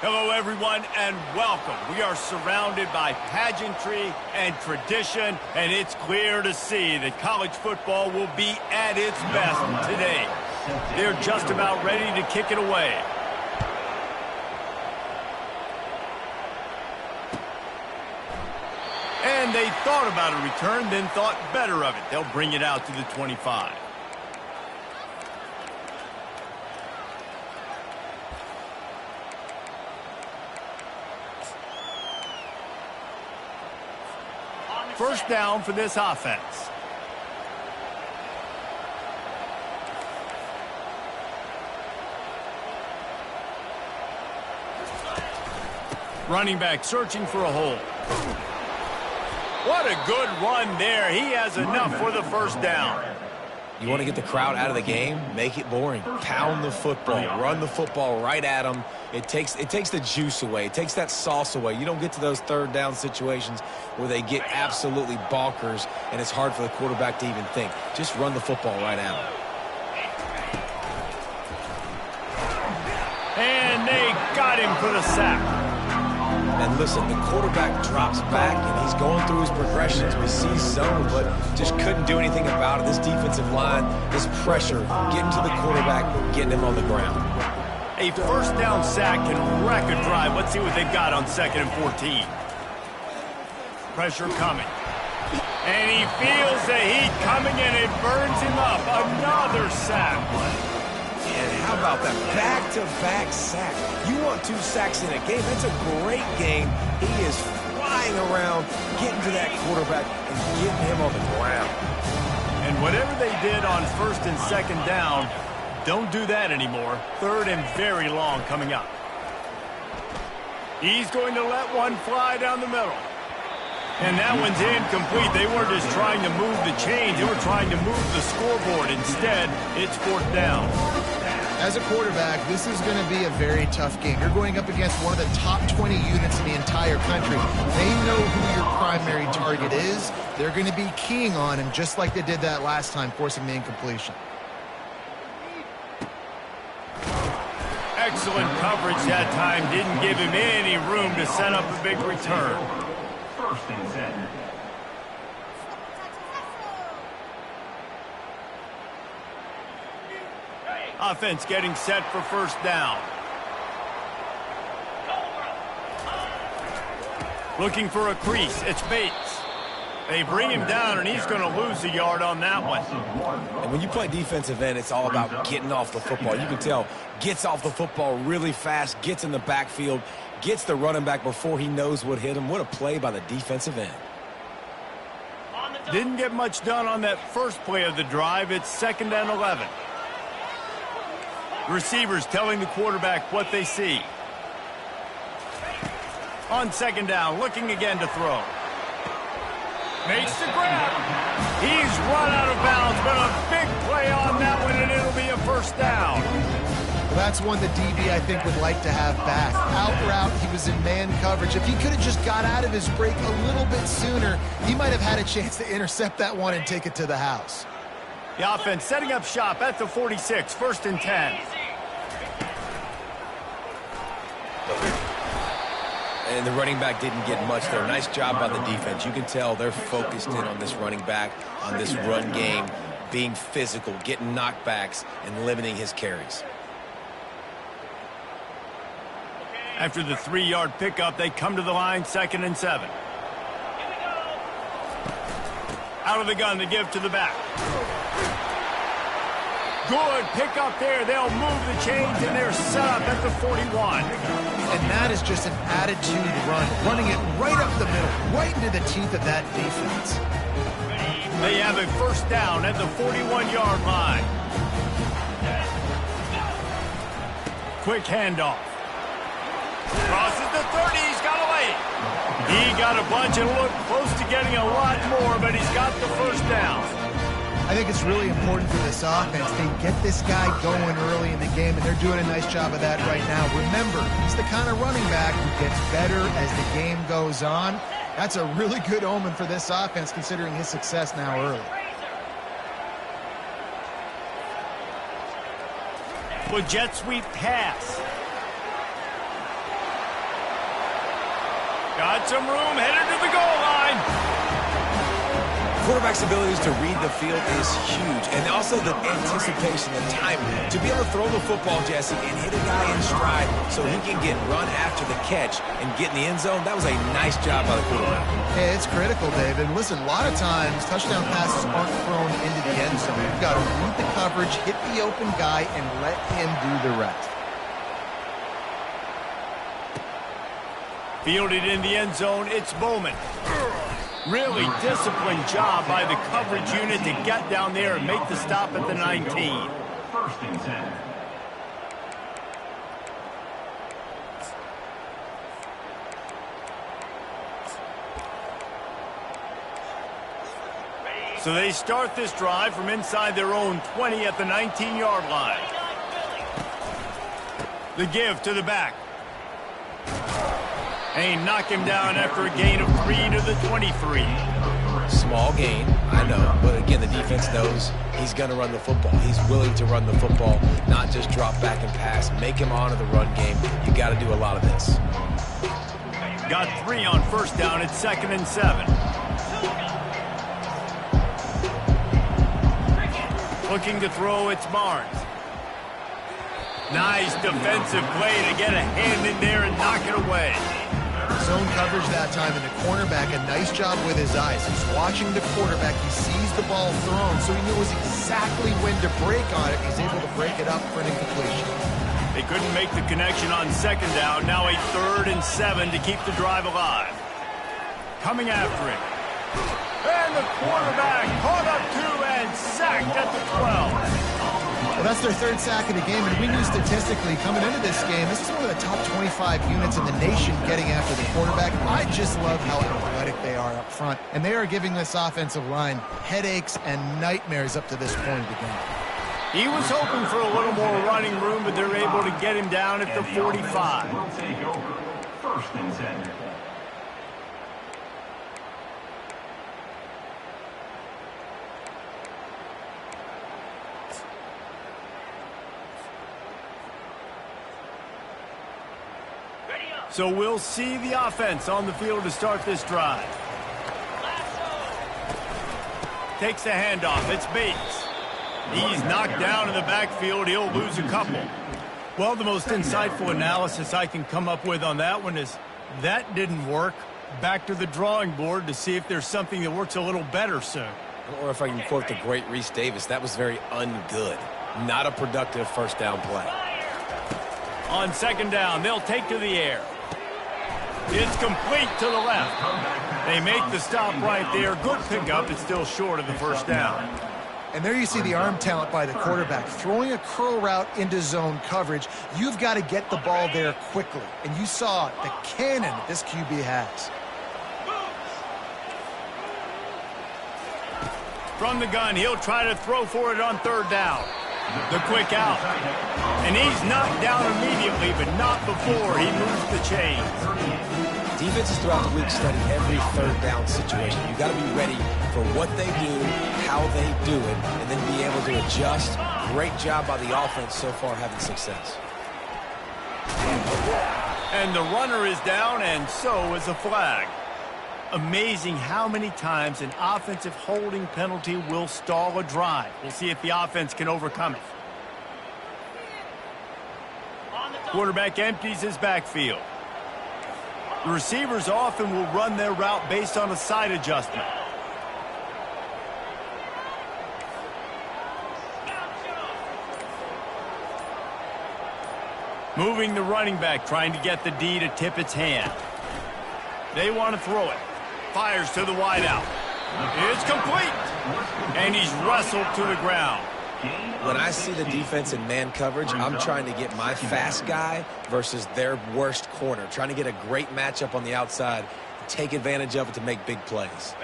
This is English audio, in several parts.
Hello, everyone, and welcome. We are surrounded by pageantry and tradition, and it's clear to see that college football will be at its best today. They're just about ready to kick it away. And they thought about a return, then thought better of it. They'll bring it out to the 25. First down for this offense. Running back searching for a hole. What a good run there. He has enough for the first down. You want to get the crowd out of the game? Make it boring. Pound the football. Run the football right at them. It takes the juice away. It takes that sauce away. You don't get to those third down situations where they get absolutely bonkers and it's hard for the quarterback to even think. Just run the football right at them. And they got him for the sack. And listen, the quarterback drops back, and he's going through his progressions. We see zone, but just couldn't do anything about it. This defensive line, this pressure, getting to the quarterback, getting him on the ground. A first down sack can wreck a drive. Let's see what they've got on 2nd and 14. Pressure coming. And he feels the heat coming, and it burns him up. Another sack. And how about that back-to-back sack? You want 2 sacks in a game. That's a great game. He is flying around, getting to that quarterback and getting him on the ground. And whatever they did on 1st and 2nd down, don't do that anymore. 3rd and very long coming up. He's going to let one fly down the middle. And that one's incomplete. They weren't just trying to move the chains. They were trying to move the scoreboard. Instead, it's 4th down. As a quarterback, this is going to be a very tough game. You're going up against one of the top 20 units in the entire country. They know who your primary target is. They're going to be keying on him just like they did that last time, forcing the incompletion. Excellent coverage that time. Didn't give him any room to set up a big return. First and 10. Offense getting set for first down. Looking for a crease. It's Bates. They bring him down, and he's going to lose a yard on that one. And when you play defensive end, it's all about getting off the football. You can tell, gets off the football really fast, gets in the backfield, gets the running back before he knows what hit him. What a play by the defensive end. Didn't get much done on that first play of the drive. It's 2nd and 11. Receivers telling the quarterback what they see. On 2nd down, looking again to throw. Makes the grab. He's run out of bounds, but a big play on that one, and it'll be a first down. Well, that's one the DB, I think, would like to have back. Out route, he was in man coverage. If he could have just got out of his break a little bit sooner, he might have had a chance to intercept that one and take it to the house. The offense setting up shop at the 46, 1st and 10. And the running back didn't get much there. Nice job by the defense. You can tell they're focused in on this running back, on this run game, being physical, getting knockbacks, and limiting his carries. After the 3-yard pickup, they come to the line, 2nd and 7. Out of the gun to give to the back. Good pickup there. They'll move the chains, and they're set up at the 41. And that is just an attitude run, running it right up the middle, right into the teeth of that defense. They have a first down at the 41-yard line. Quick handoff. Crosses the 30. He's got away. He got a bunch and looked close to getting a lot more, but he's got the first down. I think it's really important for this offense. They get this guy going early in the game, and they're doing a nice job of that right now. Remember, he's the kind of running back who gets better as the game goes on. That's a really good omen for this offense, considering his success now early. With jet sweep pass. Got some room, headed to the goal line. Quarterback's abilities to read the field is huge, and also the anticipation, the timing. To be able to throw the football, Jesse, and hit a guy in stride so he can get run after the catch and get in the end zone, that was a nice job by the quarterback. Hey, it's critical, David. Listen, a lot of times touchdown passes aren't thrown into the end zone. You've got to read the coverage, hit the open guy, and let him do the rest. Fielded in the end zone, it's Bowman. Really disciplined job by the coverage unit to get down there and make the stop at the 19. First and 10. So they start this drive from inside their own 20 at the 19-yard line. The give to the back. And he knocked him down after a gain of 3 to the 23. Small gain, I know, but again, the defense knows he's going to run the football. He's willing to run the football, not just drop back and pass. Make him honor the run game. You got to do a lot of this. Got 3 on first down. It's 2nd and 7. Looking to throw, it's Barnes. Nice defensive play to get a hand in there and knock it away. Zone coverage that time, and the cornerback, a nice job with his eyes. He's watching the quarterback. He sees the ball thrown, so he knows exactly when to break on it. He's able to break it up for an incompletion. They couldn't make the connection on 2nd down. Now a 3rd and 7 to keep the drive alive. Coming after him. And the quarterback caught up to and sacked at the 12. Well, that's their 3rd sack of the game, and we knew statistically coming into this game, this is one of the top 25 units in the nation getting after the quarterback. I just love how athletic they are up front, and they are giving this offensive line headaches and nightmares up to this point of the game. He was hoping for a little more running room, but they're able to get him down at the 45. Will take over. First and 10. So we'll see the offense on the field to start this drive. Takes the handoff. It's Bates. He's knocked down in the backfield. He'll lose a couple. Well, the most insightful analysis I can come up with on that one is that didn't work. Back to the drawing board to see if there's something that works a little better soon. Or if I can quote the great Reese Davis, that was very ungood. Not a productive first down play. On 2nd down, they'll take to the air. It's complete to the left. They make the stop right there. Good pickup. It's still short of the first down. And there you see the arm talent by the quarterback. Throwing a curl route into zone coverage, you've got to get the ball there quickly. And you saw the cannon that this QB has. From the gun, he'll try to throw for it on 3rd down. The quick out. And he's knocked down immediately, but not before he moves the chains. Defenses throughout the week study every 3rd down situation. You've got to be ready for what they do, how they do it, and then be able to adjust. Great job by the offense so far having success. And the runner is down, and so is a flag. Amazing how many times an offensive holding penalty will stall a drive. We'll see if the offense can overcome it. Quarterback empties his backfield. The receivers often will run their route based on a side adjustment. Moving the running back, trying to get the D to tip its hand. They want to throw it. Fires to the wideout. It's complete. And he's wrestled to the ground. When I see the defense in man coverage, I'm trying to get my fast guy versus their worst corner. Trying to get a great matchup on the outside, take advantage of it to make big plays.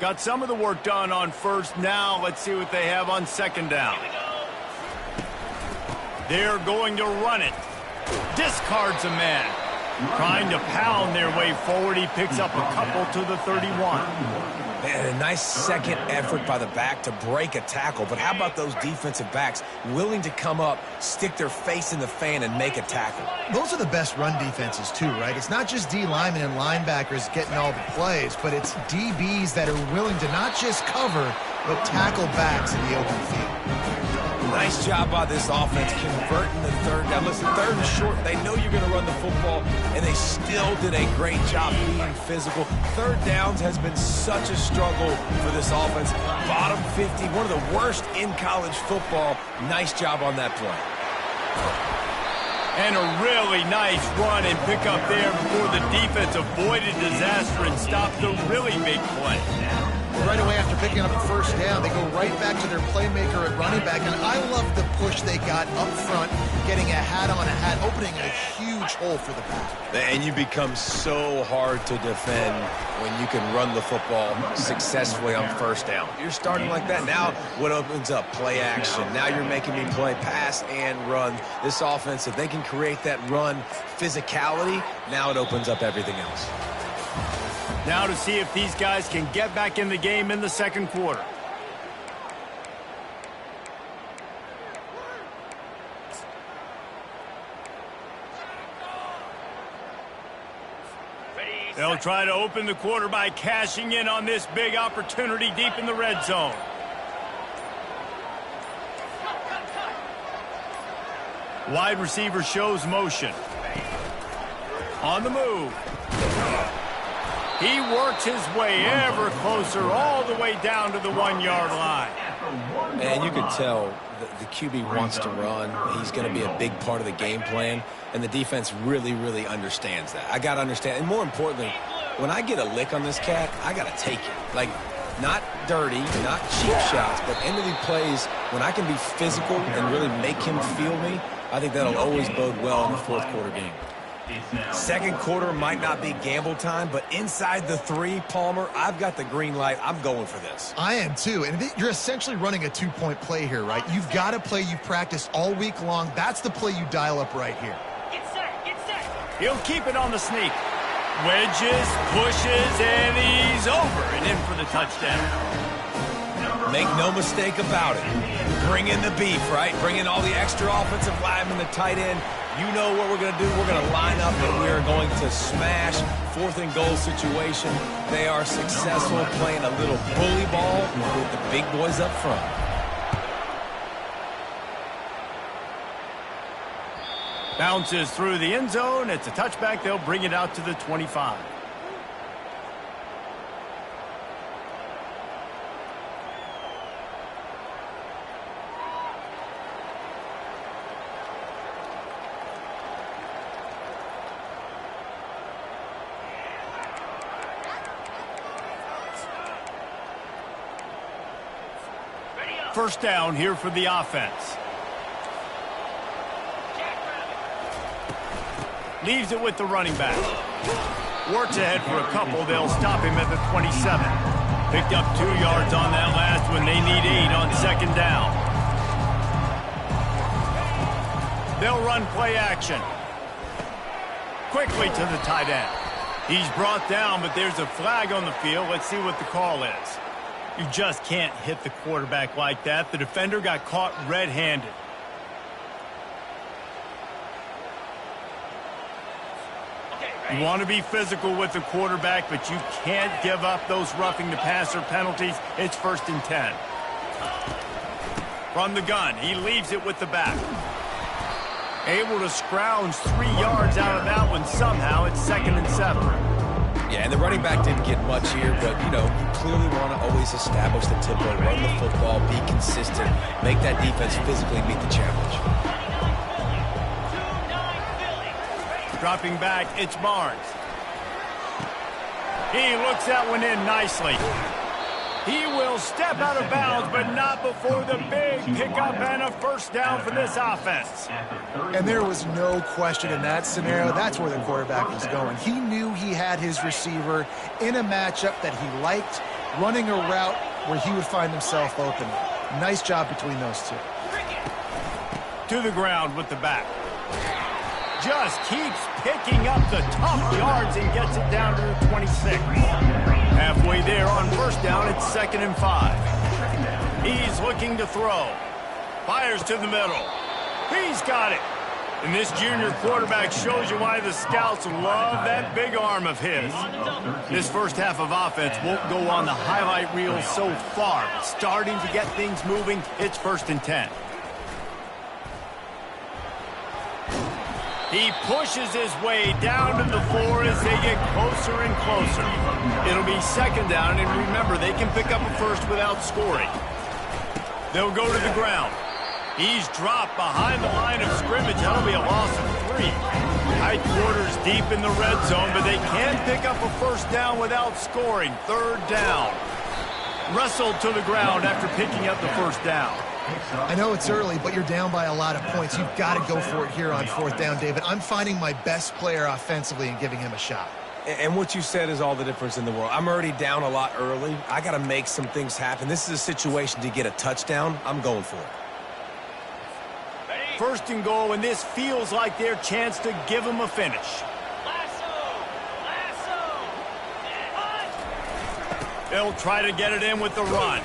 Got some of the work done on 1st. Now let's see what they have on 2nd down. They're going to run it. Discards a man. Trying to pound their way forward. He picks up a couple to the 31. Man, a nice second effort by the back to break a tackle. But how about those defensive backs willing to come up, stick their face in the fan, and make a tackle? Those are the best run defenses, too, right? It's not just D linemen and linebackers getting all the plays, but it's DBs that are willing to not just cover, but tackle backs in the open field. Nice job by this offense converting the third down. Listen, third and short, they know you're going to run the football, and they still did a great job being physical. Third downs has been such a struggle for this offense. Bottom 50, one of the worst in college football. Nice job on that play. And a really nice run and pick up there before the defense avoided disaster and stopped the really big play. Right away after picking up the first down, they go right back to their playmaker at running back. And I love the push they got up front, getting a hat on a hat, opening a huge hole for the back. And you become so hard to defend when you can run the football successfully on first down. You're starting like that. Now what opens up? Play action. Now you're making me play pass and run. This offense, if they can create that run physicality, now it opens up everything else. Now to see if these guys can get back in the game in the second quarter. They'll try to open the quarter by cashing in on this big opportunity deep in the red zone. Wide receiver shows motion. On the move. He works his way ever closer all the way down to the 1-yard line. And you can tell the QB wants to run. He's going to be a big part of the game plan, and the defense really, really understands that. I got to understand, and more importantly, when I get a lick on this cat, I got to take it. Like, not dirty, not cheap shots, but end of the plays, when I can be physical and really make him feel me, I think that'll always bode well in the fourth quarter game. Second quarter might not be gamble time, but inside the 3, Palmer, I've got the green light. I'm going for this. I am too, and you're essentially running a 2-point play here, right? You've got a play you've practiced all week long. That's the play you dial up right here. Get set. He'll keep it on the sneak. Wedges, pushes, and he's over and in for the touchdown. Make no mistake about it. Bring in the beef, right? Bring in all the extra offensive linemen, the tight end. You know what we're going to do. We're going to line up and we're going to smash 4th and goal situation. They are successful playing a little bully ball with the big boys up front. Bounces through the end zone. It's a touchback. They'll bring it out to the 25. First down here for the offense. Leaves it with the running back. Works ahead for a couple. They'll stop him at the 27. Picked up 2 yards on that last one. They need 8 on second down. They'll run play action. Quickly to the tight end. He's brought down, but there's a flag on the field. Let's see what the call is. You just can't hit the quarterback like that. The defender got caught red-handed. You want to be physical with the quarterback, but you can't give up those roughing the passer penalties. It's 1st and 10. From the gun, he leaves it with the back. Able to scrounge 3 yards out of that one somehow. It's 2nd and 7. Yeah, and the running back didn't get much here, but, you know, you clearly want to always establish the tempo, run the football, be consistent, make that defense physically meet the challenge. Dropping back, it's Barnes. He looks that one in nicely. He will step out of bounds, but not before the big pickup and a first down for this offense. And there was no question in that scenario. That's where the quarterback was going. He knew he had his receiver in a matchup that he liked, running a route where he would find himself open. Nice job between those two. To the ground with the back. Just keeps picking up the tough yards and gets it down to the 26. Halfway there on first down, it's 2nd and 5. He's looking to throw. Fires to the middle. He's got it. And this junior quarterback shows you why the scouts love that big arm of his. This first half of offense won't go on the highlight reel so far. Starting to get things moving, it's 1st and 10. He pushes his way down to the 4 as they get closer and closer. It'll be 2nd down, and remember, they can pick up a first without scoring. They'll go to the ground. He's dropped behind the line of scrimmage. That'll be a loss of 3. Tight quarters deep in the red zone, but they can pick up a first down without scoring. 3rd down. Wrestled to the ground after picking up the first down. I know it's early, but you're down by a lot of points. You've got to go for it here on 4th down, David. I'm finding my best player offensively and giving him a shot. And what you said is all the difference in the world. I'm already down a lot early. I got to make some things happen. This is a situation to get a touchdown. I'm going for it. 1st and goal, and this feels like their chance to give them a finish. They'll try to get it in with the run.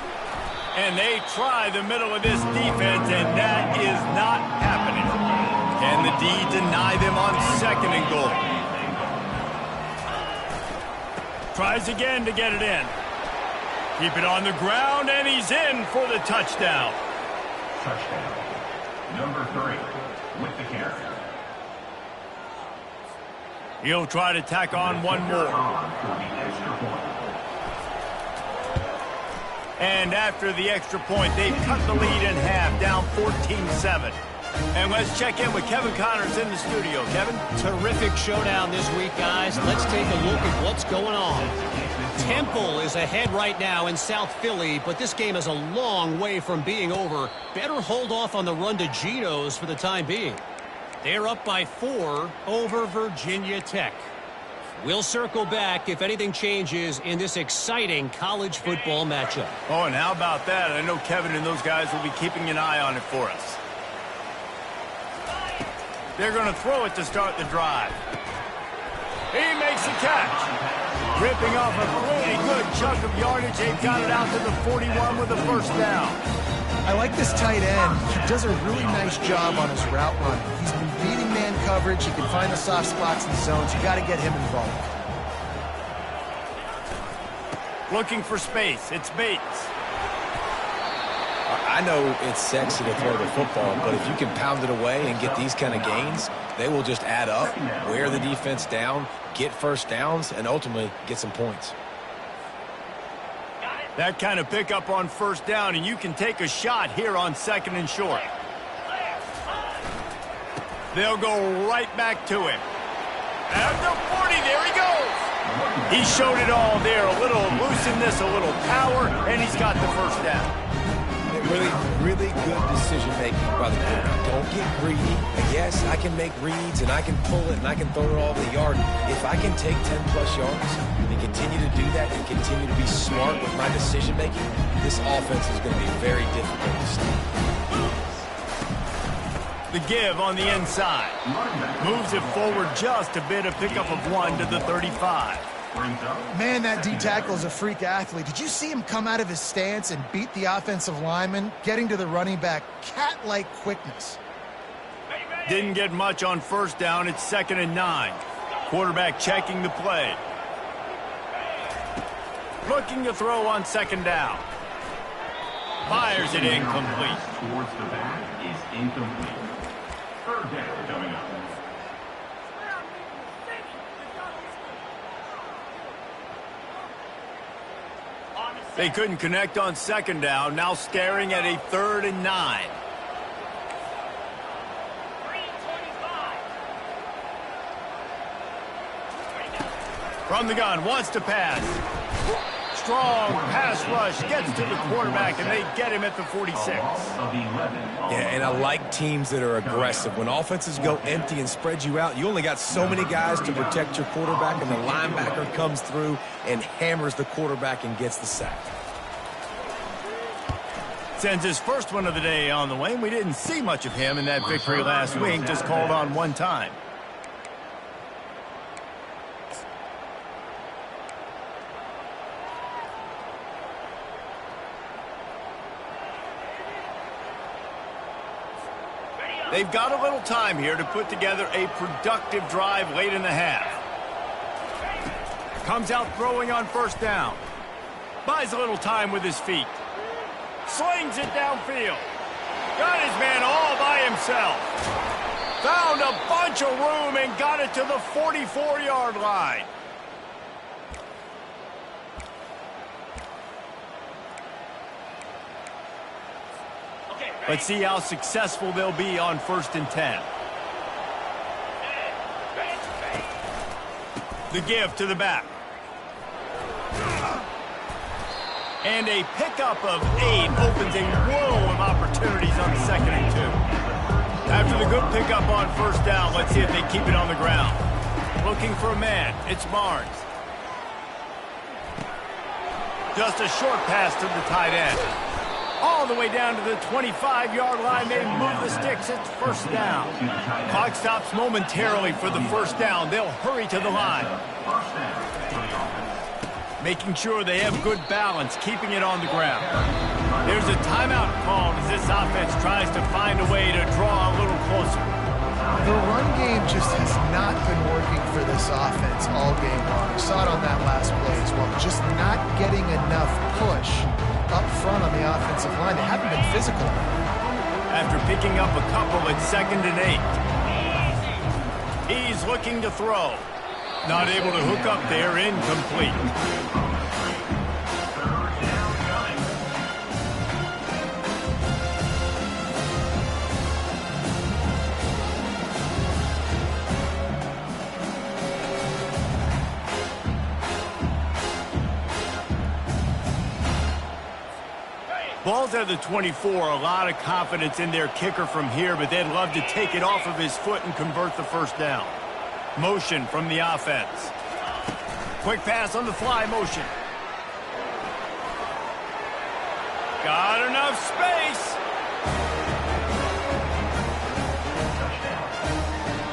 And they try the middle of this defense, and that is not happening. Can the D deny them on 2nd and goal? Tries again to get it in. Keep it on the ground, and he's in for the touchdown. Touchdown. Number 3 with the carry. He'll try to tack on one more. For the extra point. And after the extra point, they've cut the lead in half, down 14-7. And let's check in with Kevin Connors in the studio. Kevin? Terrific showdown this week, guys. Let's take a look at what's going on. Temple is ahead right now in South Philly, but this game is a long way from being over. Better hold off on the run to Geno's for the time being. They're up by 4 over Virginia Tech. We'll circle back if anything changes in this exciting college football matchup. Oh, and how about that? I know Kevin and those guys will be keeping an eye on it for us. They're going to throw it to start the drive. He makes a catch. Ripping off a pretty good chunk of yardage. They've got it out to the 41 with a first down. I like this tight end. He does a really nice job on his route running. He's been beating man coverage. He can find the soft spots in the zones. You got to get him involved. Looking for space. It's Bates. I know it's sexy to throw the football, but if you can pound it away and get these kind of gains, they will just add up, wear the defense down, get first downs, and ultimately get some points. That kind of pickup on first down, and you can take a shot here on 2nd and short. They'll go right back to him. At the 40, there he goes. He showed it all there. A little elusiveness, a little power, and he's got the first down. Really good decision-making by the quarterback. Don't get greedy. Yes, I can make reads, and I can pull it, and I can throw it all over the yard. If I can take 10-plus yards and continue to do that and continue to be smart with my decision-making, this offense is going to be very difficult to stop. The give on the inside. Moves it forward just a bit, a pickup of 1 to the 35. Man, that D-tackle is a freak athlete. Did you see him come out of his stance and beat the offensive lineman, getting to the running back? Cat-like quickness. Didn't get much on first down. It's 2nd and 9. Quarterback checking the play. Looking to throw on 2nd down. Fires it incomplete. Towards the back is incomplete. 3rd down coming up. They couldn't connect on 2nd down. Now staring at a 3rd and 9. From the gun, wants to pass. Strong pass rush, gets to the quarterback, and they get him at the 46. Yeah, and I like teams that are aggressive. When offenses go empty and spread you out, you only got so many guys to protect your quarterback, and the linebacker comes through and hammers the quarterback and gets the sack. Sends his first one of the day on the way, and we didn't see much of him in that victory last week, just called on one time. They've got a little time here to put together a productive drive late in the half. Comes out throwing on first down. Buys a little time with his feet. Slings it downfield. Got his man all by himself. Found a bunch of room and got it to the 44-yard line. Let's see how successful they'll be on 1st and 10. The give to the back. And a pickup of 8 opens a world of opportunities on 2nd and 2. After the good pickup on 1st down, let's see if they keep it on the ground. Looking for a man. It's Barnes. Just a short pass to the tight end. All the way down to the 25-yard line. They move the sticks. It's 1st down. Clock stops momentarily for the 1st down. They'll hurry to the line. Making sure they have good balance, keeping it on the ground. There's a timeout called as this offense tries to find a way to draw a little closer. The run game just has not been working for this offense all game long. We saw it on that last play as well. Just not getting enough push up front on the offensive line. They haven't been physical. After picking up a couple at 2nd and 8. He's looking to throw. Not able to hook up there, incomplete. Ball's at the 24, a lot of confidence in their kicker from here, but they'd love to take it off of his foot and convert the 1st down. Motion from the offense. Quick pass on the fly motion. Got enough space.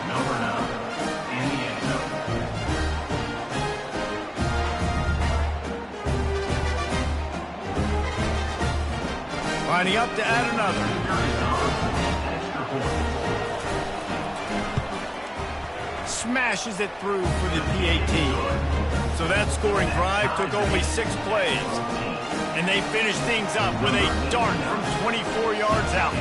Number 9 in the end zone. Lining up to add another. Smashes it through for the PAT. So that scoring drive took only 6 plays. And they finished things up with a dart from 24 yards out.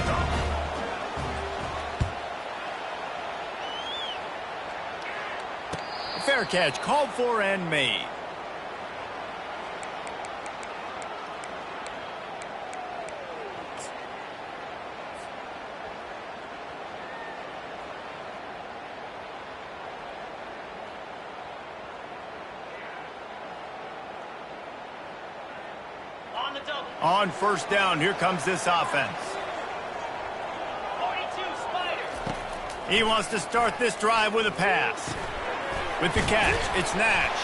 A fair catch called for and made. On 1st down, here comes this offense. 42 Spider. He wants to start this drive with a pass. With the catch, it's Nash.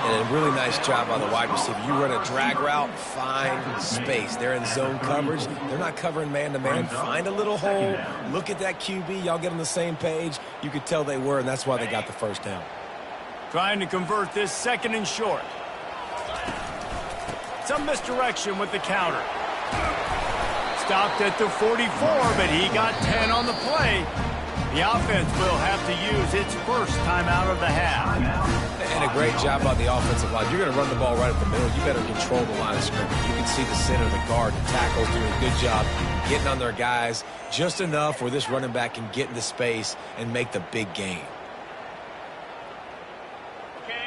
And a really nice job by the wide receiver. You run a drag route, find space. They're in zone coverage. They're not covering man-to-man. Find a little hole. Look at that QB. Y'all get on the same page. You could tell they were, and that's why they got the 1st down. Trying to convert this 2nd and short. Some misdirection with the counter. Stopped at the 44, but he got 10 on the play. The offense will have to use its 1st timeout of the half. And a great job by the offensive line. You're going to run the ball right up the middle. You better control the line of scrimmage. You can see the center, the guard, the tackles doing a good job getting on their guys just enough where this running back can get into space and make the big game.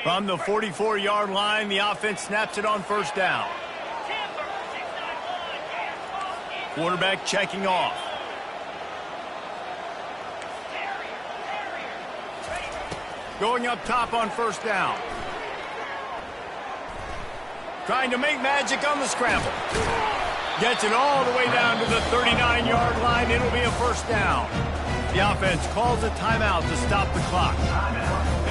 From the 44-yard line, the offense snaps it on 1st down. Quarterback checking off. Going up top on 1st down. Trying to make magic on the scramble. Gets it all the way down to the 39-yard line. It'll be a 1st down. The offense calls a timeout to stop the clock.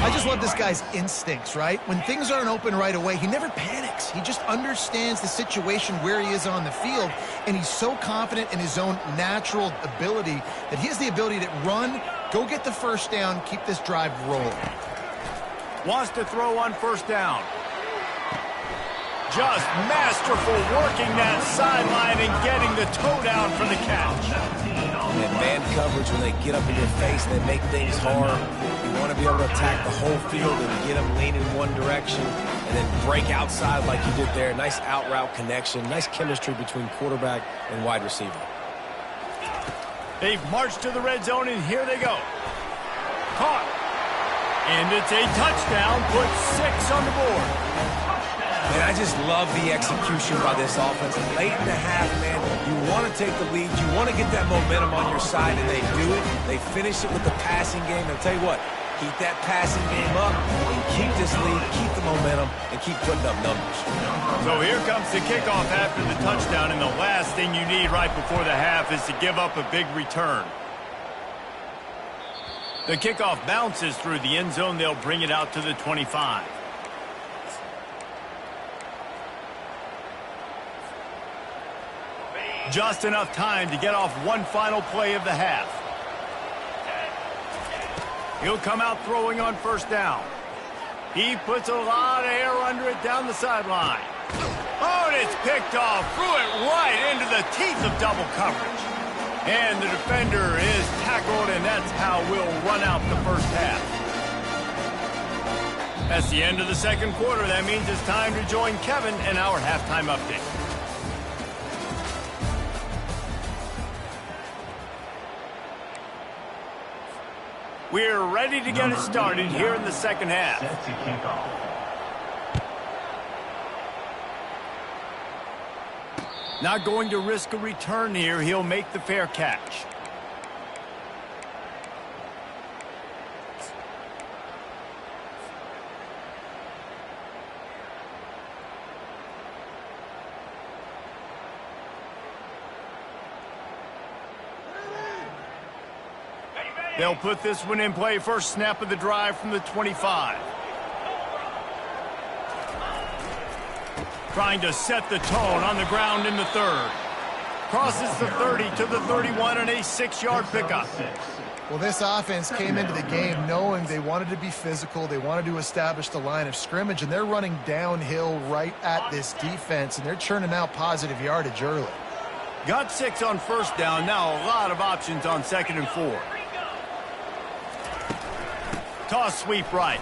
I just love this guy's instincts, right? When things aren't open right away, he never panics. He just understands the situation where he is on the field, and he's so confident in his own natural ability that he has the ability to run, go get the 1st down, keep this drive rolling. Wants to throw on 1st down. Just masterful working that sideline and getting the toe down for the catch. And man coverage, when they get up in your face and they make things hard, you want to be able to attack the whole field and get them leaning one direction and then break outside like you did there. Nice out route connection, nice chemistry between quarterback and wide receiver. They've marched to the red zone, and here they go. Caught. And it's a touchdown, put 6 on the board. Man, I just love the execution by this offense. Late in the half, man, you want to take the lead. You want to get that momentum on your side, and they do it. They finish it with the passing game. And I'll tell you what, keep that passing game up, and keep this lead, keep the momentum, and keep putting up numbers. So here comes the kickoff after the touchdown, and the last thing you need right before the half is to give up a big return. The kickoff bounces through the end zone. They'll bring it out to the 25. Just enough time to get off one final play of the half. He'll come out throwing on first down. He puts a lot of air under it down the sideline. Oh, and it's picked off. Threw it right into the teeth of double coverage. And the defender is tackled, and that's how we'll run out the first half. That's the end of the second quarter. That means it's time to join Kevin in our halftime update. We're ready to get it started here in the second half. Set to kick off. Not going to risk a return here. He'll make the fair catch. They'll put this one in play. First snap of the drive from the 25. Trying to set the tone on the ground in the third. Crosses the 30 to the 31 and a 6-yard pickup. Well, this offense came into the game knowing they wanted to be physical. They wanted to establish the line of scrimmage, and they're running downhill right at this defense, and they're churning out positive yardage early. Got 6 on first down. Now a lot of options on 2nd and 4. Toss sweep right.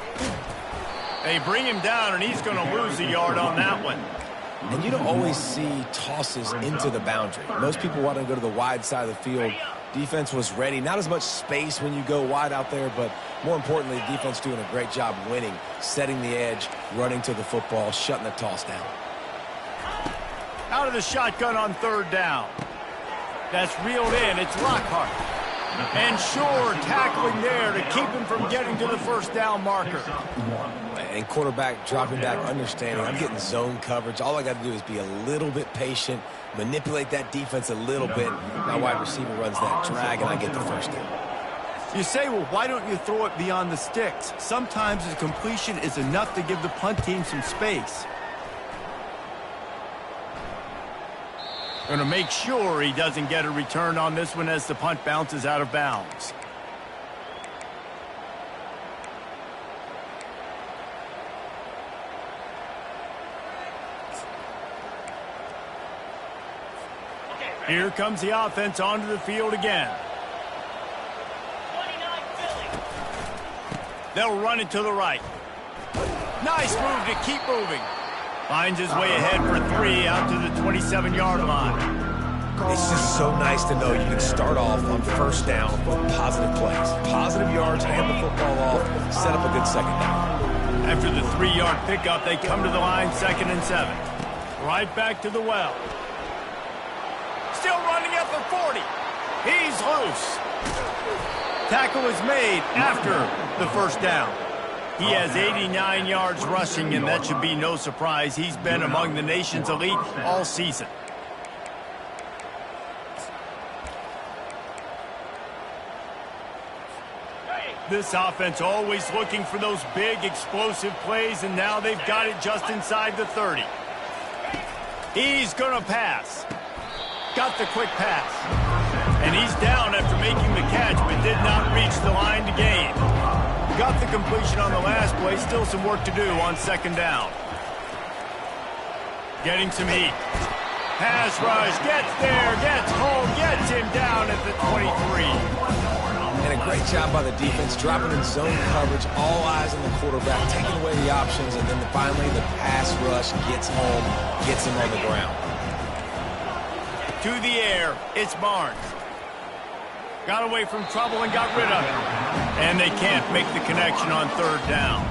They bring him down, and he's going to lose a yard on that one. And you don't always see tosses into the boundary. Most people want to go to the wide side of the field. Defense was ready. Not as much space when you go wide out there, but more importantly, the defense doing a great job winning, setting the edge, running to the football, shutting the toss down. Out of the shotgun on 3rd down. That's reeled in. It's Lockhart. And sure, tackling there to keep him from getting to the first down marker. And quarterback dropping back, understanding I'm getting zone coverage. All I got to do is be a little bit patient, manipulate that defense a little bit. My wide receiver runs that drag, and I get the first down. You say, well, why don't you throw it beyond the sticks? Sometimes the completion is enough to give the punt team some space. Going to make sure he doesn't get a return on this one as the punt bounces out of bounds. Here comes the offense onto the field again. They'll run it to the right. Nice move to keep moving. Finds his way ahead for 3 out to the 27-yard line. It's just so nice to know you can start off on first down with positive plays. Positive yards, hand the football off, set up a good second down. After the 3-yard pickup, they come to the line 2nd and 7. Right back to the well. Still running at the 40. He's loose. Tackle is made after the first down. He has 89 yards rushing, and that should be no surprise. He's been among the nation's elite all season. This offense always looking for those big, explosive plays, and now they've got it just inside the 30. He's going to pass. Got the quick pass. And he's down after making the catch, but did not reach the line to gain. Got the completion on the last play. Still some work to do on 2nd down. Getting some heat. Pass rush, gets there, gets home, gets him down at the 23. And a great job by the defense, dropping in zone coverage, all eyes on the quarterback, taking away the options, and then finally the pass rush gets home, gets him on the ground. To the air, it's Barnes. Got away from trouble and got rid of it. And they can't make the connection on third down.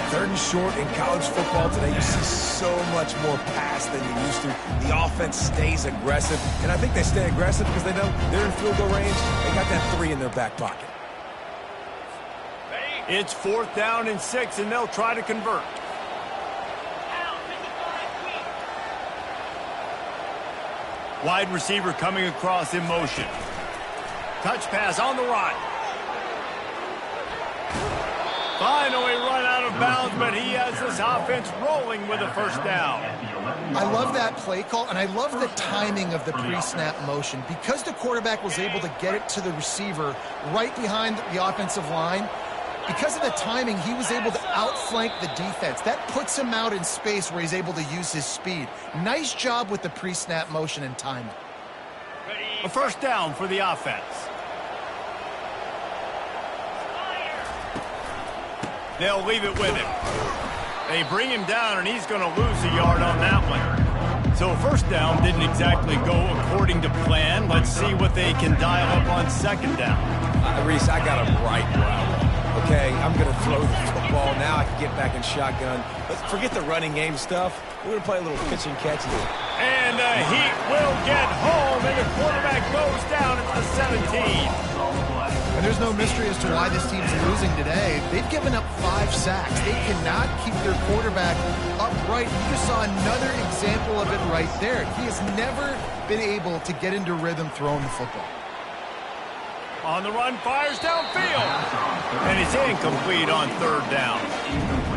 Third and short in college football today, you see so much more pass than you used to. The offense stays aggressive, and I think they stay aggressive because they know they're in field goal range. They got that 3 in their back pocket. It's 4th down and 6, and they'll try to convert. Wide receiver coming across in motion. Touch pass on the right. Finally run out of bounds, but he has this offense rolling with a first down. I love that play call, and I love the timing of the pre-snap motion. Because the quarterback was able to get it to the receiver right behind the offensive line, because of the timing, he was able to outflank the defense. That puts him out in space where he's able to use his speed. Nice job with the pre-snap motion and timing. A first down for the offense. They'll leave it with him. They bring him down, and he's going to lose a yard on that one. So first down didn't exactly go according to plan. Let's see what they can dial up on second down. Reese, I got him right where I want. Okay, I'm going to throw the football. Now I can get back in shotgun. Let's forget the running game stuff. We're going to play a little pitch and catch here. And the Heat will get home, and the quarterback goes down at the 17. And there's no mystery as to why this team's losing today. They've given up 5 sacks. They cannot keep their quarterback upright. You just saw another example of it right there. He has never been able to get into rhythm throwing the football. On the run, fires downfield. And it's incomplete on third down.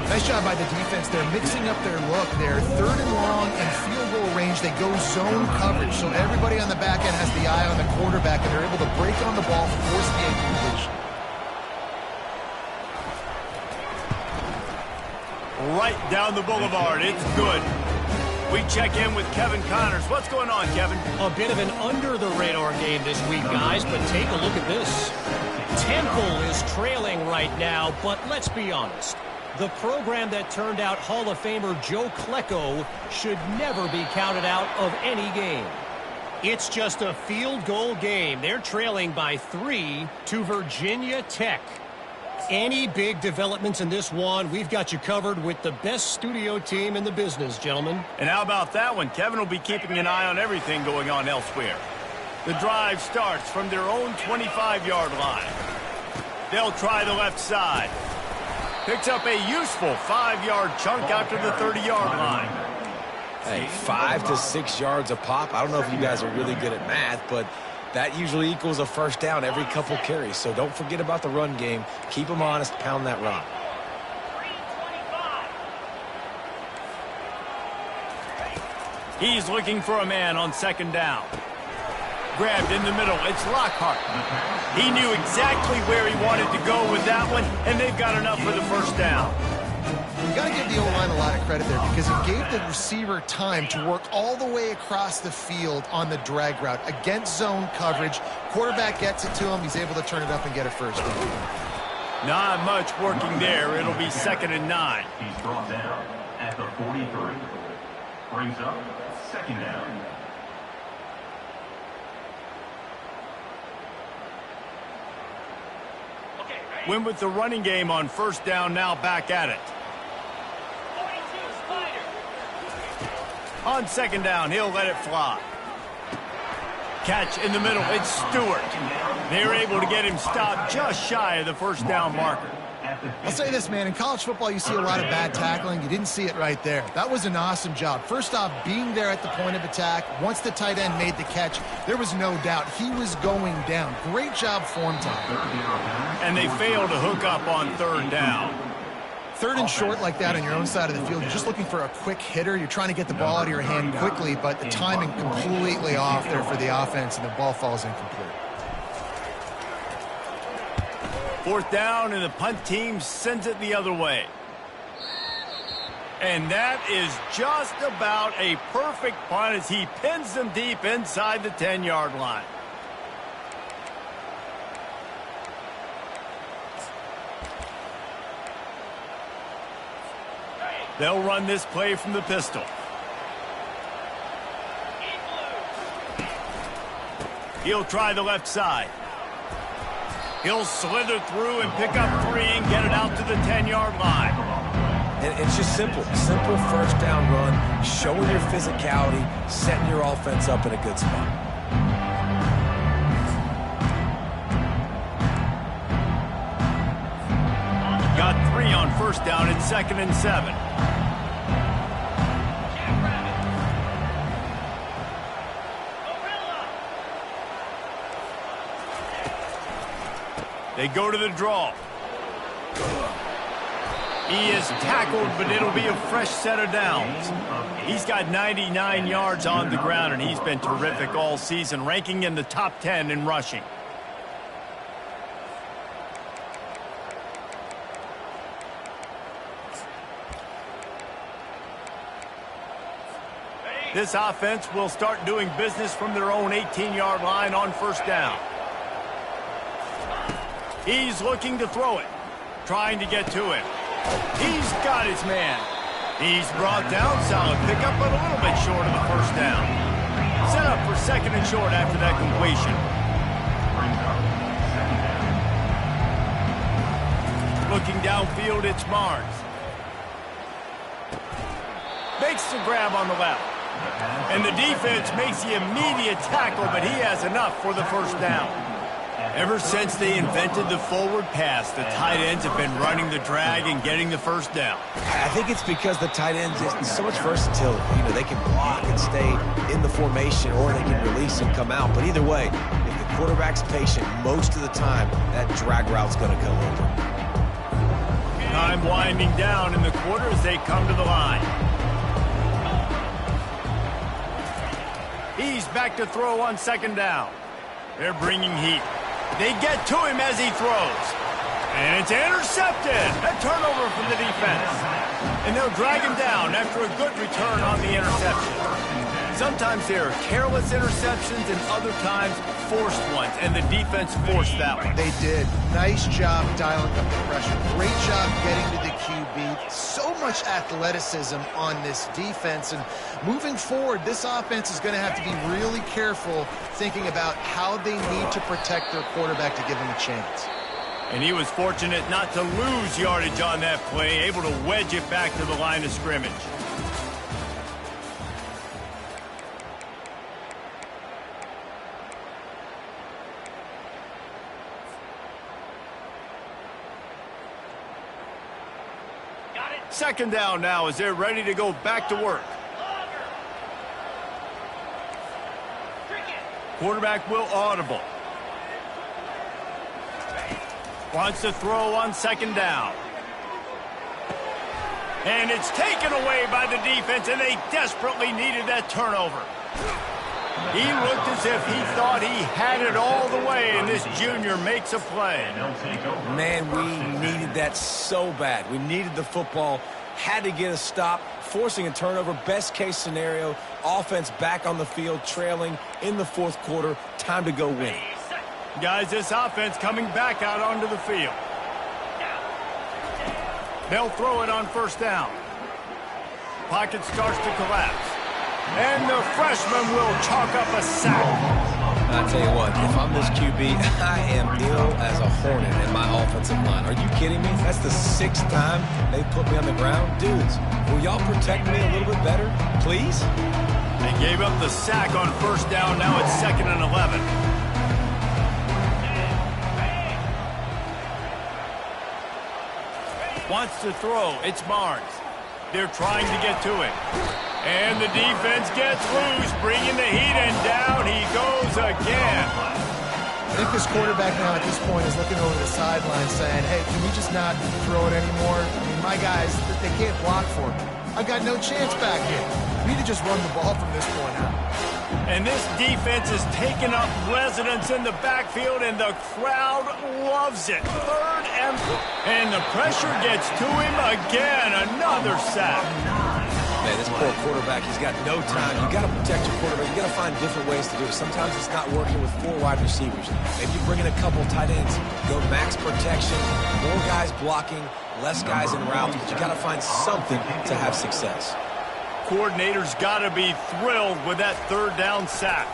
Nice job by the defense. They're mixing up their look. They're third and long and field goal range. They go zone coverage. So everybody on the back end has the eye on the quarterback, and they're able to break on the ball, force the incompletion. Right down the boulevard. It's good. We check in with Kevin Connors. What's going on, Kevin? A bit of an under-the-radar game this week, guys, but take a look at this. Temple is trailing right now, but let's be honest. The program that turned out Hall of Famer Joe Klecko should never be counted out of any game. It's just a field goal game. They're trailing by 3 to Virginia Tech. Any big developments in this one, we've got you covered with the best studio team in the business, gentlemen. And how about that one? Kevin will be keeping an eye on everything going on elsewhere. The drive starts from their own 25-yard line. They'll try the left side. Picks up a useful 5-yard chunk out to the 30-yard line. Hey, 5 to 6 yards a pop. I don't know if you guys are really good at math, but that usually equals a first down every couple carries. So don't forget about the run game. Keep them honest. Pound that rock. He's looking for a man on second down. Grabbed in the middle. It's Lockhart. He knew exactly where he wanted to go with that one, and they've got enough for the first down. You got to give the O-line a lot of credit there because he gave the receiver time to work all the way across the field on the drag route against zone coverage. Quarterback gets it to him. He's able to turn it up and get a first down. Not much working there. It'll be 2nd and 9. He's brought down at the 43. Brings up 2nd down. Win with the running game on first down, now back at it. On second down, he'll let it fly. Catch in the middle, it's Stewart. They're able to get him stopped just shy of the first down marker. I'll say this, man. In college football, you see a lot of bad tackling. You didn't see it right there. That was an awesome job. First off, being there at the point of attack. Once the tight end made the catch, there was no doubt he was going down. Great job form time. And they failed to hook up on third down. Third and short like that on your own side of the field, you're just looking for a quick hitter. You're trying to get the ball out of your hand quickly, but the timing completely off there for the offense, and the ball falls incomplete. Fourth down, and the punt team sends it the other way. And that is just about a perfect punt as he pins them deep inside the 10-yard line. They'll run this play from the pistol. He'll try the left side. He'll slither through and pick up 3 and get it out to the 10-yard line. And it's just simple. Simple first down run, showing your physicality, setting your offense up in a good spot. Got 3 on first down. It's 2nd and 7. They go to the draw. He is tackled, but it'll be a fresh set of downs. He's got 99 yards on the ground, and he's been terrific all season, ranking in the top 10 in rushing. This offense will start doing business from their own 18-yard line on first down. He's looking to throw it, trying to get to him. He's got his man. He's brought down, solid pickup, but a little bit short of the first down. Set up for 2nd and short after that completion. Looking downfield, it's Barnes. Makes the grab on the left. And the defense makes the immediate tackle, but he has enough for the first down. Ever since they invented the forward pass, the tight ends have been running the drag and getting the first down. I think it's because the tight ends is so much versatility. You know, they can block and stay in the formation, or they can release and come out. But either way, if the quarterback's patient most of the time, that drag route's going to come over. Time winding down in the quarter as they come to the line. He's back to throw on 2nd down. They're bringing heat. They get to him as he throws. And it's intercepted. A turnover from the defense. And they'll drag him down after a good return on the interception. Sometimes there are careless interceptions and other times forced ones. And the defense forced that one. They did. Nice job dialing up the pressure. Great job getting to the QB. So much athleticism on this defense. And moving forward, this offense is going to have to be really careful thinking about how they need to protect their quarterback to give him a chance. And he was fortunate not to lose yardage on that play, able to wedge it back to the line of scrimmage. Second down now as they're ready to go back to work. Quarterback will audible. Wants to throw on 2nd down. And it's taken away by the defense, and they desperately needed that turnover. He looked as if he thought he had it all the way, and this junior makes a play. Man, we needed that so bad. We needed the football, had to get a stop, forcing a turnover. Best case scenario, offense back on the field, trailing in the 4th quarter. Time to go win. Guys, this offense coming back out onto the field. They'll throw it on first down. Pocket starts to collapse. And the freshman will chalk up a sack. I tell you what, if I'm this QB, I am ill as a hornet in my offensive line. Are you kidding me? That's the 6th time they put me on the ground. Dudes, will y'all protect me a little bit better, please? They gave up the sack on first down. Now it's 2nd and 11. Wants to throw. It's Barnes. They're trying to get to him. And the defense gets loose, bringing the heat, and down he goes again. I think this quarterback now at this point is looking over the sideline saying, hey, can we just not throw it anymore? I mean, my guys, they can't block for it. I got no chance back here. We need to just run the ball from this point out. And this defense is taking up residence in the backfield, and the crowd loves it. Third and the pressure gets to him again. Another sack. Man, this poor quarterback, he's got no time. You got to protect your quarterback. You got to find different ways to do it. Sometimes it's not working with 4 wide receivers. Maybe you bring in a couple tight ends, go max protection, more guys blocking, less guys in routes, but you got to find something to have success. Coordinator's got to be thrilled with that third down sack.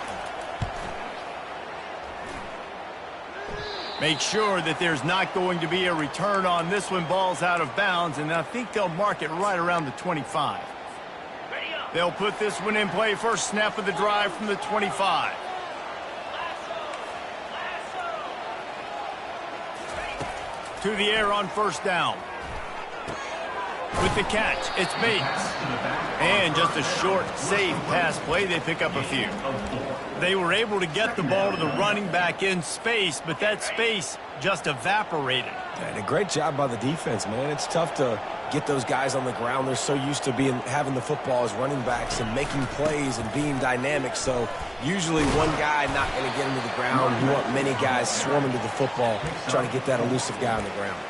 Make sure that there's not going to be a return on this one. Ball's out of bounds, and I think they'll mark it right around the 25. They'll put this one in play. First snap of the drive from the 25. To the air on first down. With the catch, it's Bates. And just a short, safe pass play. They pick up a few. They were able to get the ball to the running back in space, but that space just evaporated. And a great job by the defense, man. It's tough to get those guys on the ground. They're so used to having the football as running backs and making plays and being dynamic. So usually one guy not going to get him to the ground. You want many guys swarming to the football, trying to get that elusive guy on the ground.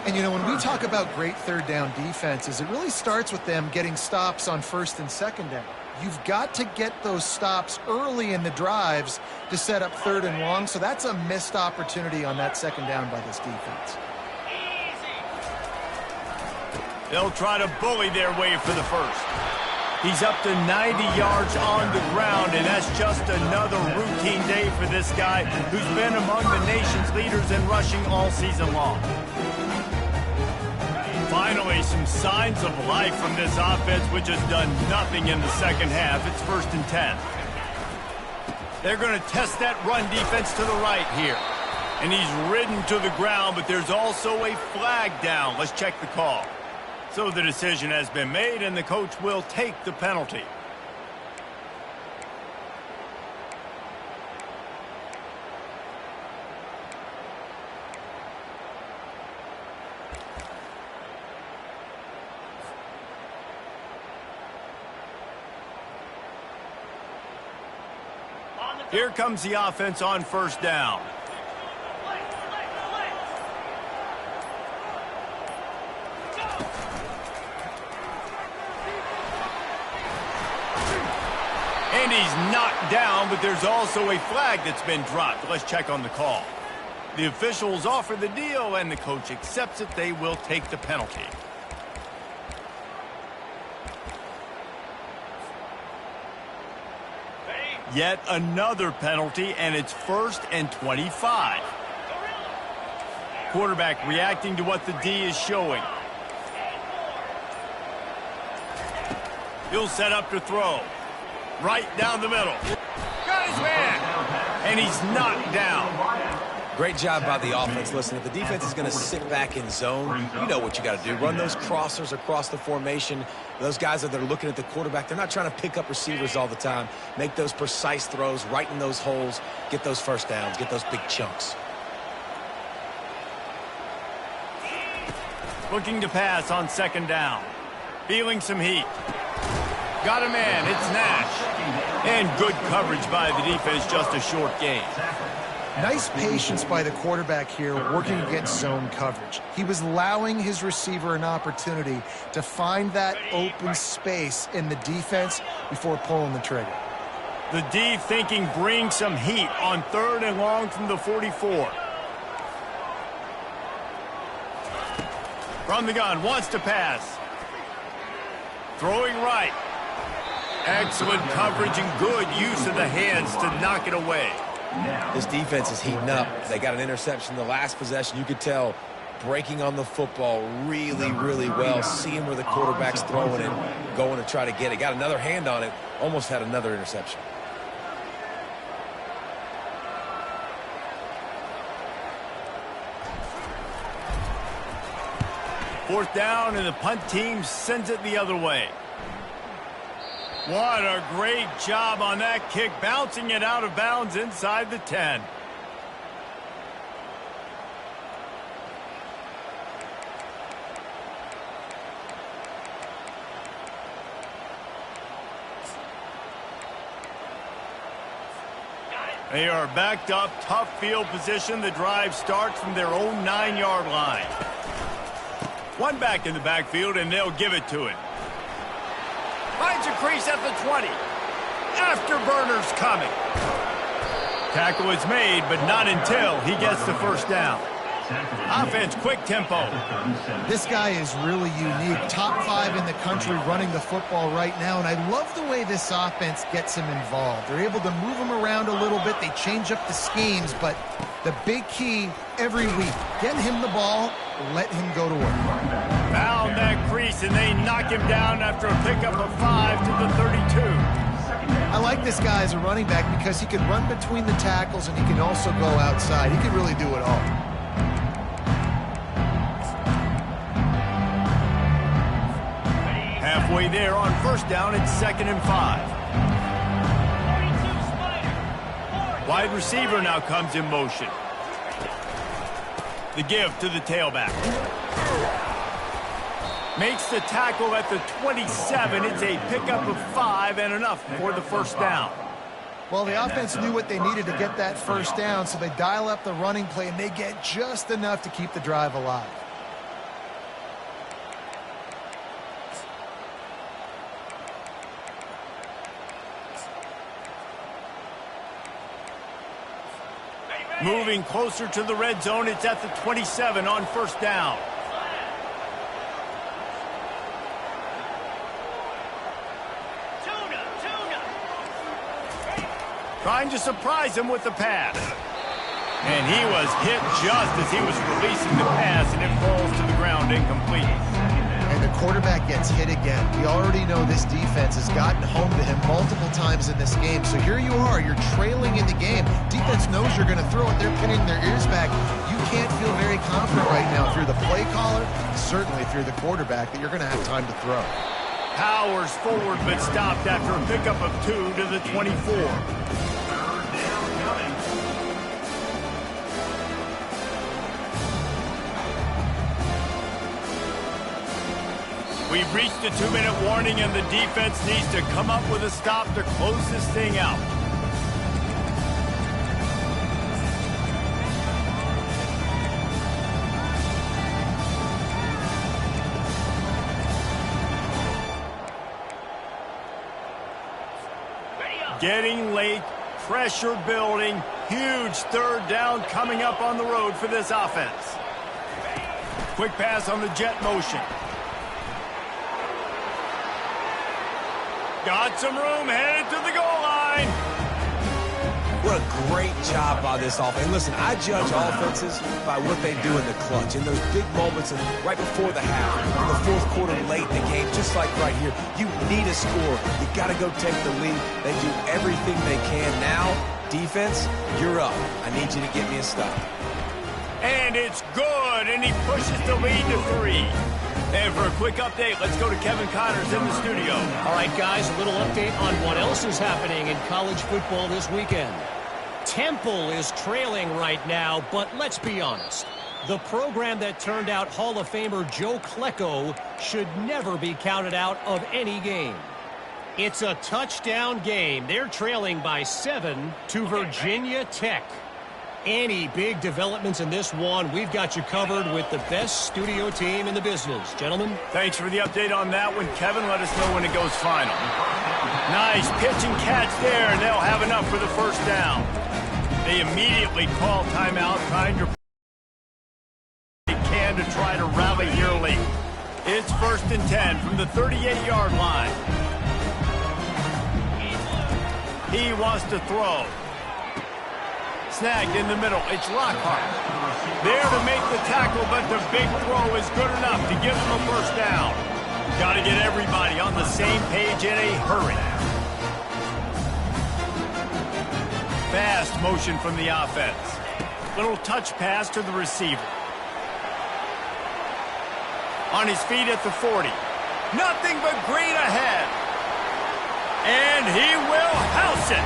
And, you know, when we talk about great third down defenses, it really starts with them getting stops on first and second down. You've got to get those stops early in the drives to set up third and long, so that's a missed opportunity on that second down by this defense. They'll try to bully their way for the first. He's up to 90 yards on the ground, and that's just another routine day for this guy who's been among the nation's leaders in rushing all season long. Finally, some signs of life from this offense, which has done nothing in the second half. It's 1st and 10. They're going to test that run defense to the right here. And he's ridden to the ground, but there's also a flag down. Let's check the call. So the decision has been made, and the coach will take the penalty. Here comes the offense on first down. And he's knocked down, but there's also a flag that's been dropped. Let's check on the call. The officials offer the deal, and the coach accepts it. They will take the penalty. Yet another penalty, and it's 1st and 25. Quarterback reacting to what the D is showing. He'll set up to throw. Right down the middle. Got his man. And he's knocked down. Great job by the offense. Listen, if the defense is going to sit back in zone, you know what you got to do. Run those crossers across the formation. Those guys that are looking at the quarterback, they're not trying to pick up receivers all the time. Make those precise throws right in those holes. Get those first downs. Get those big chunks. Looking to pass on second down. Feeling some heat. Got a man. It's Nash. And good coverage by the defense. Just a short gain. Nice patience by the quarterback here working against zone coverage. He was allowing his receiver an opportunity to find that open space in the defense before pulling the trigger. The D thinking bring some heat on 3rd and long from the 44. From the gun, wants to pass. Throwing right. Excellent coverage and good use of the hands to knock it away. This defense is heating up. They got an interception the last possession. You could tell breaking on the football really, really well, seeing where the quarterback's throwing it, going to try to get it. Got another hand on it, almost had another interception. Fourth down, and the punt team sends it the other way. What a great job on that kick, bouncing it out of bounds inside the 10. They are backed up, tough field position. The drive starts from their own 9-yard line. One back in the backfield, and they'll give it to him. Finds a crease at the 20. Afterburners coming. Tackle is made, but not until he gets the first down. Offense, quick tempo. This guy is really unique. Top 5 in the country running the football right now, and I love the way this offense gets him involved. They're able to move him around a little bit. They change up the schemes, but the big key every week, get him the ball, let him go to work. Found that crease, and they knock him down after a pickup of 5 to the 32. I like this guy as a running back because he can run between the tackles and he can also go outside. He can really do it all. Halfway there on first down, it's 2nd and 5. Wide receiver now comes in motion. The give to the tailback. Makes the tackle at the 27. It's a pickup of 5 and enough for the first down. Well, the offense knew what they needed to get that first down, so they dial up the running play, and they get just enough to keep the drive alive. Moving closer to the red zone, it's at the 27 on first down. Trying to surprise him with the pass. And he was hit just as he was releasing the pass, and it falls to the ground incomplete. And the quarterback gets hit again. We already know this defense has gotten home to him multiple times in this game. So here you are, you're trailing in the game. Defense knows you're going to throw it. They're pinning their ears back. You can't feel very confident right now if you're the play caller, certainly if you're the quarterback, that you're going to have time to throw. Powers forward, but stopped after a pickup of 2 to the 24. We've reached the 2-minute warning, and the defense needs to come up with a stop to close this thing out. Getting late, pressure building, huge third down coming up on the road for this offense. Quick pass on the jet motion. Got some room, headed to the goal line. What a great job by this offense. And listen, I judge offenses by what they do in the clutch, in those big moments and right before the half, in the fourth quarter, late in the game, just like right here. You need a score. You got to go take the lead. They do everything they can. Now, defense, you're up. I need you to get me a stop. And it's good, and he pushes the lead to 3. And for a quick update, let's go to Kevin Connors in the studio. All right, guys, a little update on what else is happening in college football this weekend. Temple is trailing right now, but let's be honest. The program that turned out Hall of Famer Joe Klecko should never be counted out of any game. It's a touchdown game. They're trailing by 7 to Virginia Tech. Any big developments in this one, we've got you covered with the best studio team in the business. Gentlemen. Thanks for the update on that one, Kevin. Let us know when it goes final. Nice pitch and catch there, and they'll have enough for the first down. They immediately call timeout, trying to try to rally here late. It's 1st and 10 from the 38-yard line. He wants to throw. Snagged in the middle. It's Lockhart. There to make the tackle, but the big throw is good enough to give him a first down. Got to get everybody on the same page in a hurry. Fast motion from the offense. Little touch pass to the receiver. On his feet at the 40. Nothing but green ahead. And he will house it.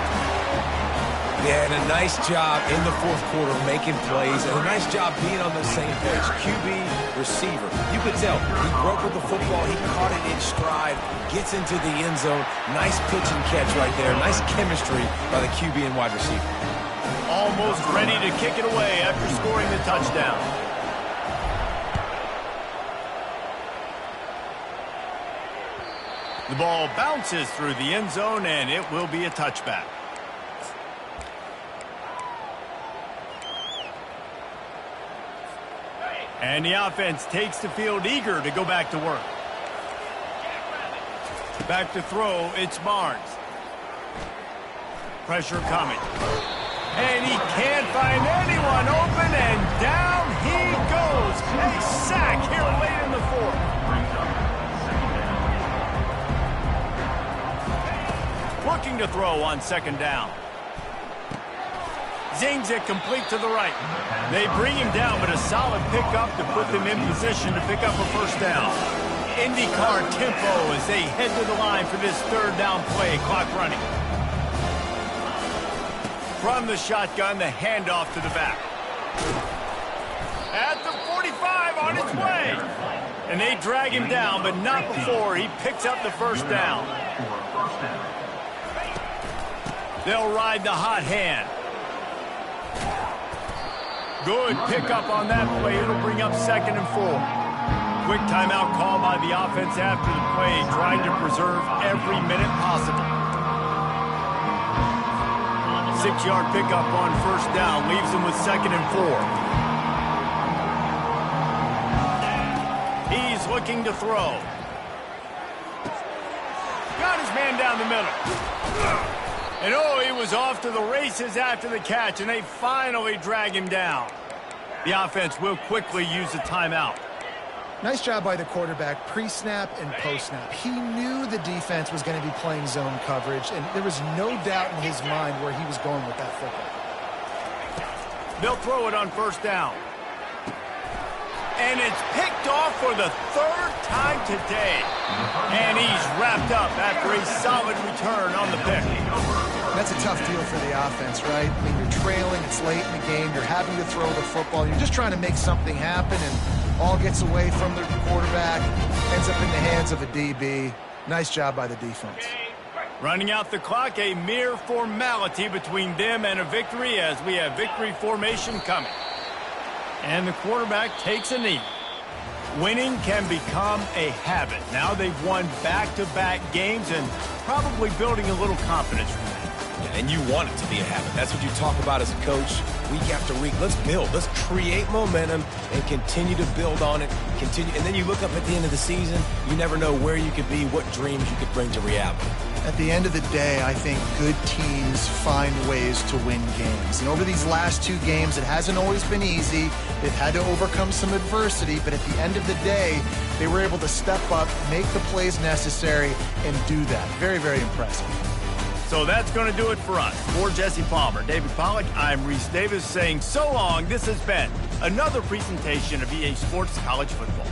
Yeah, and a nice job in the fourth quarter making plays, and a nice job being on the same page. QB, receiver. You could tell he broke with the football. He caught it in stride, gets into the end zone. Nice pitch and catch right there. Nice chemistry by the QB and wide receiver. Almost ready to kick it away after scoring the touchdown. The ball bounces through the end zone, and it will be a touchback. And the offense takes the field eager to go back to work. Back to throw, it's Barnes. Pressure coming. And he can't find anyone open, and down he goes. A sack here late in the fourth. Looking to throw on second down. Zings it complete to the right. They bring him down, but a solid pickup to put them in position to pick up a first down. IndyCar tempo as they head to the line for this third down play. Clock running. From the shotgun, the handoff to the back. At the 45 on its way. And they drag him down, but not before he picks up the first down. They'll ride the hot hand. Good pickup on that play. It'll bring up 2nd and 4. Quick timeout call by the offense after the play, trying to preserve every minute possible. 6-yard pickup on first down leaves them with 2nd and 4. He's looking to throw. Got his man down the middle. And oh, he was off to the races after the catch, and they finally drag him down. The offense will quickly use a timeout. Nice job by the quarterback, pre-snap and post-snap. He knew the defense was going to be playing zone coverage, and there was no doubt in his mind where he was going with that football. They'll throw it on first down. And it's picked off for the 3rd time today. And he's wrapped up after a solid return on the pick. That's a tough deal for the offense, right? I mean, you're trailing, it's late in the game, you're having to throw the football, you're just trying to make something happen, and all gets away from the quarterback, ends up in the hands of a DB. Nice job by the defense. Running out the clock, a mere formality between them and a victory as we have victory formation coming. And the quarterback takes a knee. Winning can become a habit. Now they've won back-to-back games and probably building a little confidence from that. And you want it to be a habit. That's what you talk about as a coach week after week. Let's build. Let's create momentum and continue to build on it. Continue, and then you look up at the end of the season, you never know where you could be, what dreams you could bring to reality. At the end of the day, I think good teams find ways to win games. And over these last 2 games, it hasn't always been easy. They've had to overcome some adversity, but at the end of the day, they were able to step up, make the plays necessary, and do that. Very, very impressive. So that's going to do it for us. For Jesse Palmer, David Pollack, I'm Reese Davis saying so long. This has been another presentation of EA Sports College Football.